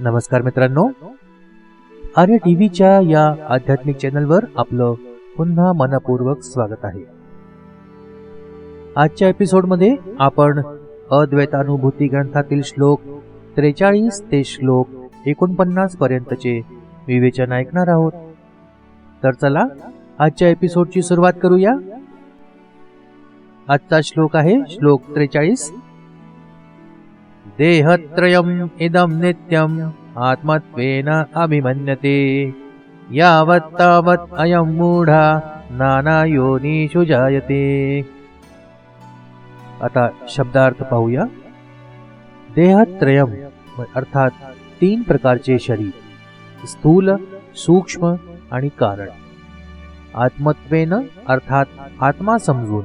नमस्कार मित्रांनो, आर्य टीव्हीच्या या आध्यात्मिक चॅनलवर आपलं पुन्हा मनपूर्वक स्वागत आहे. आजच्या एपिसोडमध्ये आपण अद्वैतानुभूती ग्रंथातील श्लोक 43 ते श्लोक 49 पर्यंतचे विवेचन ऐकणार आहोत. तर चला आजच्या एपिसोडची सुरुवात करूया. आजचा श्लोक आहे श्लोक 43. देहत्रयम् इदं नित्यम् आत्मत्वेन अभिमन्यते यावत् तावत् अयं मूढा नाना योनिषु जायते. आता शब्दार्थ पाहूया. देहत्रयम् अर्थात 3 प्रकारचे शरीर, स्थूल, सूक्ष्म आणि कारण. आत्मत्वेन अर्थात आत्मा समजून,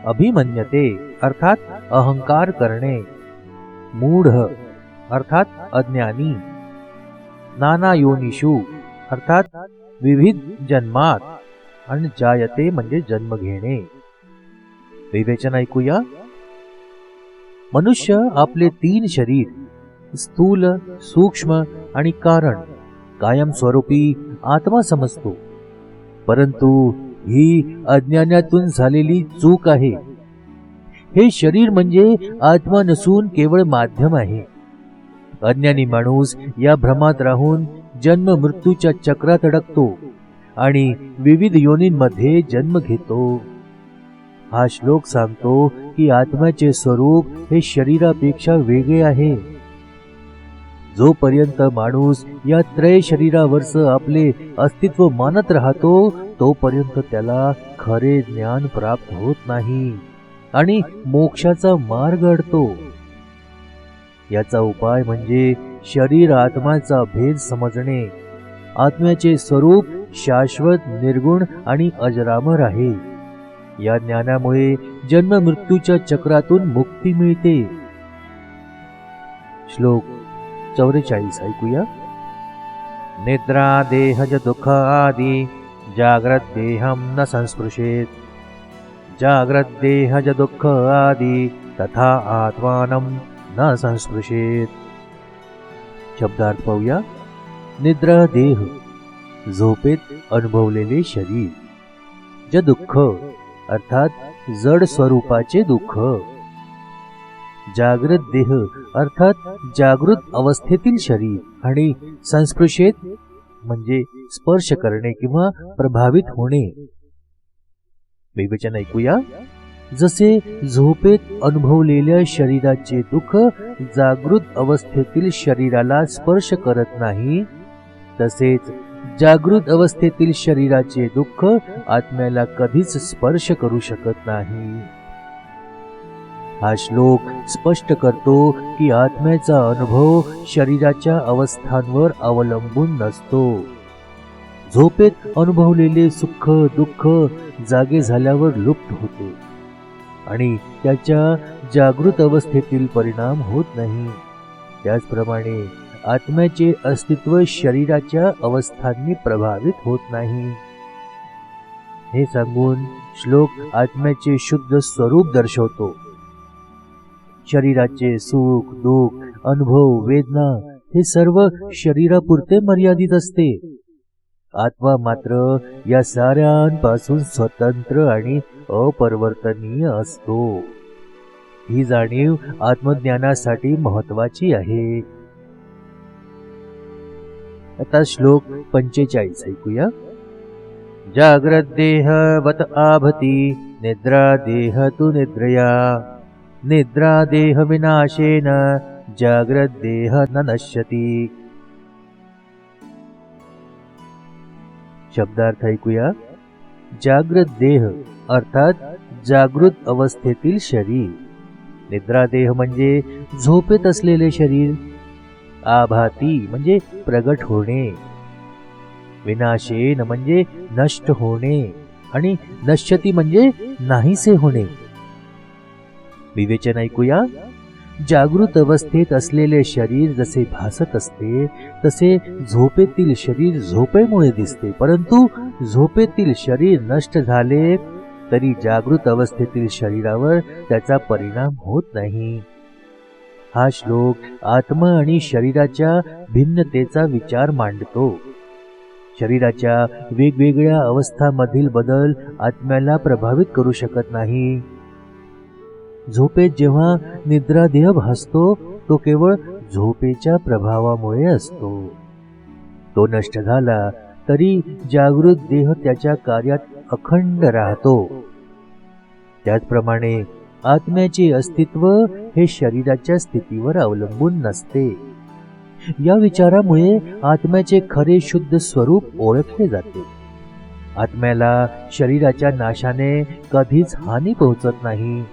अभिमन्यते अर्थात अहंकार करणे, मूढ अर्थात अज्ञानी, नाना योनिषु अर्थात विविध जन्मात आणि जायते म्हणजे जन्म घेणे. विवेचन ऐकूया. मनुष्य आपले 3 शरीर स्थूल, सूक्ष्म आणि कारण कायमस्वरूपी आत्मा समजतो, परंतु ही अज्ञानातून झालेली चूक आहे. हे शरीर म्हणजे आत्मा नसून केवळ माध्यम आहे. अज्ञानी माणूस या भ्रमात राहून जन्म मृत्यूच्या चक्रात अडकतो आणि विविध योनींमध्ये जन्म घेतो. हा श्लोक सांगतो की आत्म्याचे स्वरूप हे शरीरापेक्षा वेगळे आहे. जोपर्यंत माणूस या त्रय शरीरावरच आपले अस्तित्व मानत राहतो तोपर्यंत त्याला खरे ज्ञान प्राप्त होत नाही आणि मोक्षाचा मार्ग अडतो. याचा उपाय म्हणजे शरीर आत्म्याचा भेद समजणे. आत्म्याचे स्वरूप शाश्वत, निर्गुण आणि अजरामर आहे. या ज्ञानामुळे जन्म मृत्यूच्या चक्रातून मुक्ती मिळते. श्लोक 44 ऐकूया. निद्रा देहज दुःख आदि जाग्रत देहम न संस्पृशेत जाग्रत देहज दुःख आदि तथा आत्मानं न संस्पृशेत. शब्दार्थ पाहूया. निद्रा देह झोपेत अनुभवलेले शरीर, जे दुःख अर्थात जड स्वरूपाचे दुःख, जागृत देह अर्थात जागृत अवस्थेतील शरीर आणि संस्पृशेत म्हणजे स्पर्श करणे किंवा प्रभावित होणे. विवेचन ऐकूया. जसे झोपेत अनुभवलेल्या शरीराचे दुःख जागृत अवस्थेतील शरीराला स्पर्श करत नाही, तसेच जागृत अवस्थेतील शरीराचे दुःख आत्म्याला कधीच स्पर्श करू शकत नाही. हा श्लोक स्पष्ट करतो की आत्म्याचा अनुभव शरीराच्या अवस्थांवर अवलंबून नसतो. झोपेत अनुभवलेले सुख दुःख जागे झाल्यावर लुप्त होते आणि त्याच्या जागृत अवस्थेतील परिणाम होत नाही. त्याचप्रमाणे आत्म्याचे अस्तित्व शरीराच्या अवस्थांनी प्रभावित होत नाही. हे सांगून श्लोक आत्म्याचे शुद्ध स्वरूप दर्शवतो. शरीराचे सुख दुःख अनुभव वेदना हे सर्व शरीरापुरते मर्यादित असते. आत्मा मात्र या साऱ्यांपासून स्वतंत्र आणि अपरिवर्तनीय असतो. ही जाणीव आत्मज्ञानासाठी महत्वाची आहे. आता श्लोक 45 ऐकूया. जाग्रत देहवत आभती निद्रा देह तु निद्रया निद्रा देह विनाशेन जाग्रत देह न नश्यति. शब्दार्थ ऐकूया. जागृत देह अर्थात जागृत अवस्थेतील शरीर, निद्रा देह म्हणजे झोपेत असलेले शरीर, आभाती म्हणजे प्रगट होणे, विनाशेन म्हणजे नष्ट होणे आणि नश्यती म्हणजे नाहीसे होणे. विवेचन ऐकूया. जागृत अवस्थेत असलेले शरीर जसे भासत असते तसे झोपेतील शरीर झोपेमुळे दिसते, परंतु झोपेतील शरीर नष्ट झाले तरी जागृत अवस्थेतील शरीरावर त्याचा परिणाम होत नाही. हा श्लोक आत्मा आणि शरीराच्या भिन्नतेचा विचार मांडतो. शरीराच्या वेगवेगळ्या अवस्थांमधील बदल आत्म्याला प्रभावित करू शकत नाही. झोपेत जेव्हा निद्रादेह भासतो तो केवळ झोपेच्या प्रभावामुळे असतो. तो नष्ट झाला तरी जागृत देह त्याच्या कार्यात अखंड राहतो. त्याचप्रमाणे आत्म्याचे अस्तित्व हे शरीराच्या स्थितीवर अवलंबून नसते. या विचारामुळे आत्म्याचे खरे शुद्ध स्वरूप ओळखले जाते. आत्म्याला शरीराच्या नाशाने कधीच हानी पोहोचत नाही.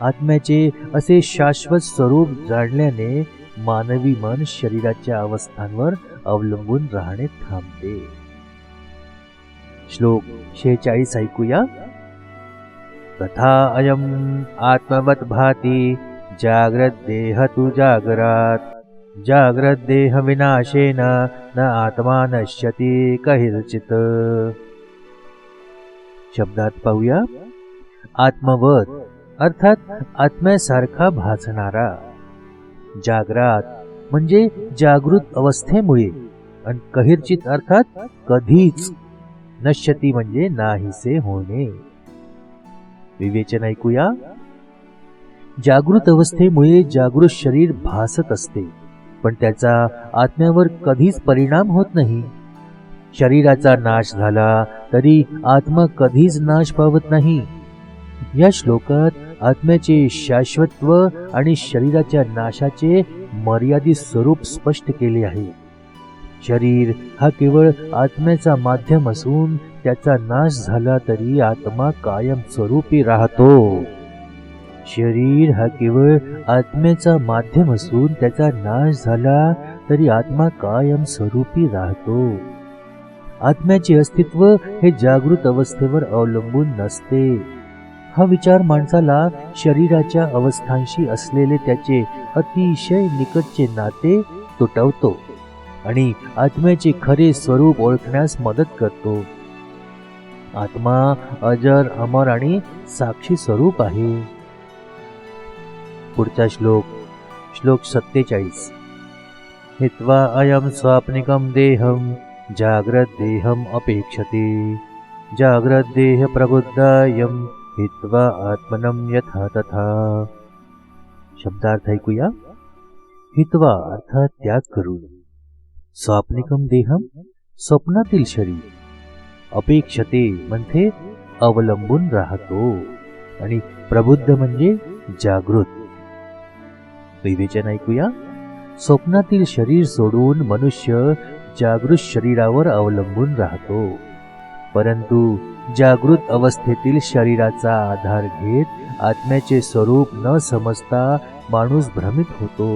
आत्म्याचे असे शाश्वत स्वरूप जाणल्याने मानवी मन शरीराच्या अवस्थांवर अवलंबून राहणे थांबते. श्लोक 46 ऐकूया. तथा अयम आत्मवत भाती जाग्रत देह तु जागरात जाग्रत देह विनाशेन न आत्मा नश्यति कहिर्चित. शब्दात पाहूया. आत्मवत अर्थात आत्म्यासारखा भासणारा. जागरात म्हणजे जागृत अवस्थेमुळे आणि कहिर्चित अर्थात कधीच. नश्यती म्हणजे नाहीसे होणे. विवेचन ऐकूया. जागृत अवस्थेमुळे जागृत शरीर भासत असते पण त्याचा आत्म्यावर कधीच परिणाम होत नाही. शरीराचा नाश झाला तरी आत्मा कधीच नाश पावत नाही. या श्लोकात आत्म्याचे शाश्वतत्व आणि शरीराच्या नाशाचे मर्यादित स्वरूप स्पष्ट केले आहे. शरीर हा केवळ आत्म्याचा माध्यम असून त्याचा नाश झाला तरी आत्मा कायम स्वरूपी राहतो. शरीर हा केवळ आत्म्याचा माध्यम असून त्याचा नाश झाला तरी आत्मा कायम स्वरूपी राहतो. आत्म्याचे अस्तित्व हे जागृत अवस्थेवर अवलंबून नसते. हा विचार माणसाला शरीराच्या अवस्थांशी असलेले त्याचे अतिशय निकटचे नाते तुटवतो आणि आत्म्याचे खरे स्वरूप ओळखण्यास मदत करतो. आत्मा अजर, अमर आणि साक्षी स्वरूप आहे. पुढचा श्लोक 47. हित्वा अयम स्वाप्निकम देहम जाग्रत देहम अपेक्षते जाग्रत देह प्रबुद्धायम हित्वा आत्मनं यथा तथा. शब्दार्थ ऐकूया. हित्वा अर्थात त्याग करून. स्वाप्निकम देहम स्वप्नातील शरीर. अपेक्षते म्हणजे अवलंबून राहतो आणि प्रबुद्ध म्हणजे जागृत. विवेचन ऐकूया. स्वप्नातील शरीर सोडून मनुष्य जागृत शरीरावर अवलंबून राहतो परंतु जागृत अवस्थेतील शरीराचा आधार घेत आत्म्याचे स्वरूप न समजता माणूस भ्रमित होतो.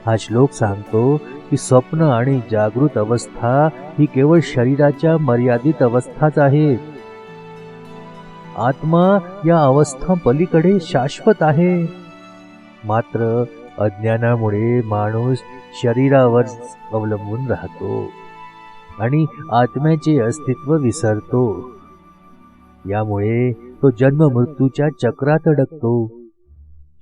हा श्लोक सांगतो की स्वप्न आणि जागृत अवस्था ही केवळ शरीराच्या मर्यादित अवस्थाच आहेत. आत्मा या अवस्था पलीकडे शाश्वत आहे. मात्र अज्ञानामुळे माणूस शरीरावर अवलंबून राहतो आणि आत्म्याचे अस्तित्व विसरतो. यामुळे तो जन्म मृत्यूच्या चक्रात अडकतो.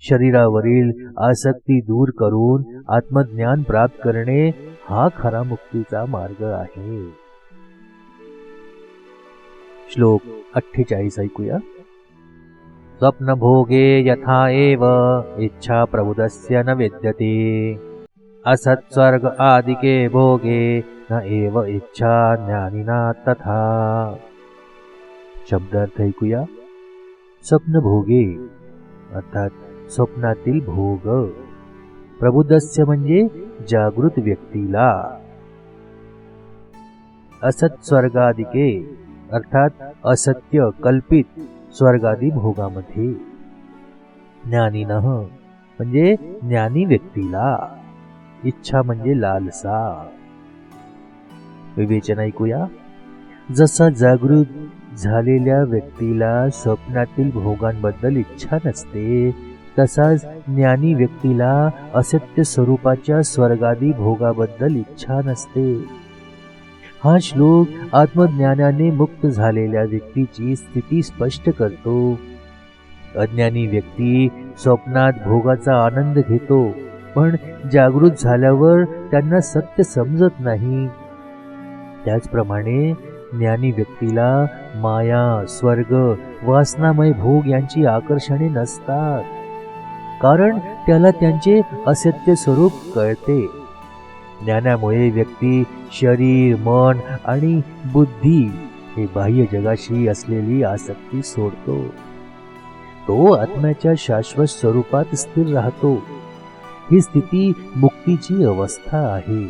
शरीरावरील आसक्ती दूर करून आत्मज्ञान प्राप्त करणे हा खरा मुक्तीचा मार्ग आहे. श्लोक 48 ऐकूया. स्वप्न भोगे यथा एव इच्छा प्रबुद्धस्य न विद्यते असत् स्वर्ग आदिके भोगे न एव इच्छा ज्ञानिना तथा. शब्दार्थ ऐकूया. स्वप्न भोगे अर्थात स्वप्नातील भोग. प्रबुद्धस्य म्हणजे जागृत व्यक्तीला. असत् स्वर्गादिके अर्थात असत्य कल्पित स्वर्गादी भोगामध्ये. ज्ञानिनः म्हणजे ज्ञानी व्यक्तीला. इच्छा म्हणजे लालसा. विवेचन ऐकूया. जसा जागृत झालेल्या व्यक्तीला स्वप्नातील भोगांबद्दल इच्छा नसते तसाच ज्ञानी व्यक्तीला असत्य स्वरूपाच्या स्वर्गादी भोगाबद्दल इच्छा नसते. हा श्लोक आत्मज्ञानाने मुक्त झालेल्या व्यक्तीची स्थिती स्पष्ट करतो. अज्ञानी व्यक्ती स्वप्नात भोगाचा आनंद घेतो, पण जागृत झाल्यावर त्यांना सत्य समजत नाही. त्याचप्रमाणे ज्ञानी व्यक्तीला माया, स्वर्ग, वासनामय भोग यांची आकर्षणे नसतात, कारण त्याला त्यांचे असत्य स्वरूप कळते. ज्ञानामुळे व्यक्ती शरीर, मन आणि बुद्धी हे बाह्य जगाशी असलेली आसक्ती सोडतो. तो आत्म्याच्या शाश्वत स्वरूपात स्थिर राहतो. ही स्थिती मुक्तीची अवस्था आहे,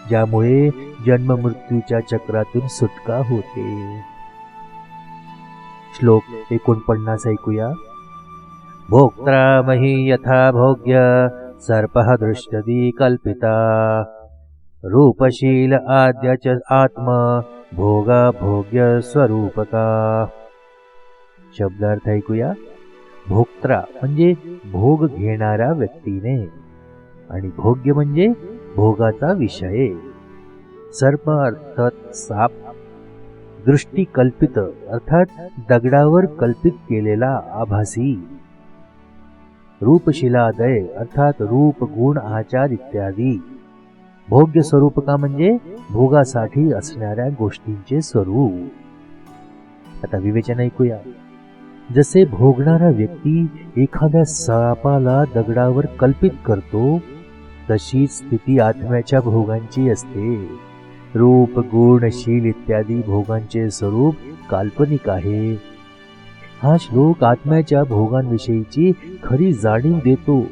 ज्यामुळे जन्ममृत्यूच्या चक्रातून सुटका होते. श्लोक 49 ऐकूया. भोक्त्रा मही यथा भोग्य सर्पः दृष्टदी कल्पिता रूपशील आद्य च आत्म भोगा भोग्य स्वरूपका. शब्दार्थ ऐकूया. भोक्त्रा म्हणजे भोग घेणारा व्यक्तीने, आणि भोग्य म्हणजे भोगाचा विषय. सर्प अर्थात साप, दृष्टी कल्पित अर्थात दगडावर कल्पित केलेला आभासी, रूपशिलादय अर्थात रूप, गुण, आचार इत्यादी. भोग्य स्वरूपका म्हणजे भोगासाठी असणाऱ्या गोष्टींचे स्वरूप. आता विवेचन ऐकूया. जसे भोगणारा व्यक्ती एखाद्या सापाला दगडावर कल्पित करतो, तशी स्थिती आत्म्याच्या भोगांची असते. रूप, गुण, शील इत्यादी भोगांचे स्वरूप काल्पनिक आहे. हा श्लोक आत्म्याच्या भोगांविषयीची खरी जाणीव देतो.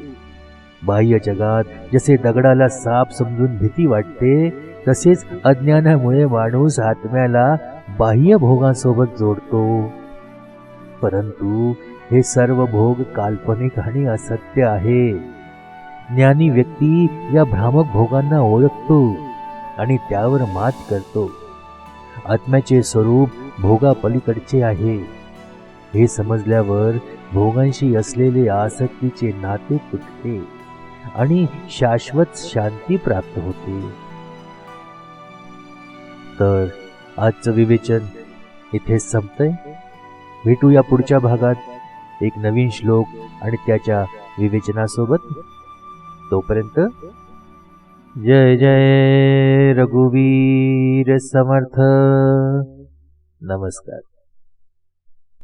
बाह्य जगात जसे दगडाला साप समजून भीती वाटते, तसेच अज्ञानामुळे माणूस आत्म्याला बाह्य भोगांसोबत जोडतो. परंतु हे सर्व भोग काल्पनिक आणि असत्य आहे. ज्ञानी व्यक्ती या भ्रामक भोगांना ओळखतो आणि त्यावर मात करतो. आत्म्याचे स्वरूप भोगापलीकडचे आहे. हे समजल्यावर भोगांशी असलेले आसक्तीचे नाते तुटते आणि शाश्वत शांती प्राप्त होते. तर आजचं विवेचन इथेच संपतंय. भेटूया पुढच्या भागात एक नवीन श्लोक आणि त्याच्या विवेचनासोबत. तोपर्यंत जय जय रघुवीर समर्थ. नमस्कार.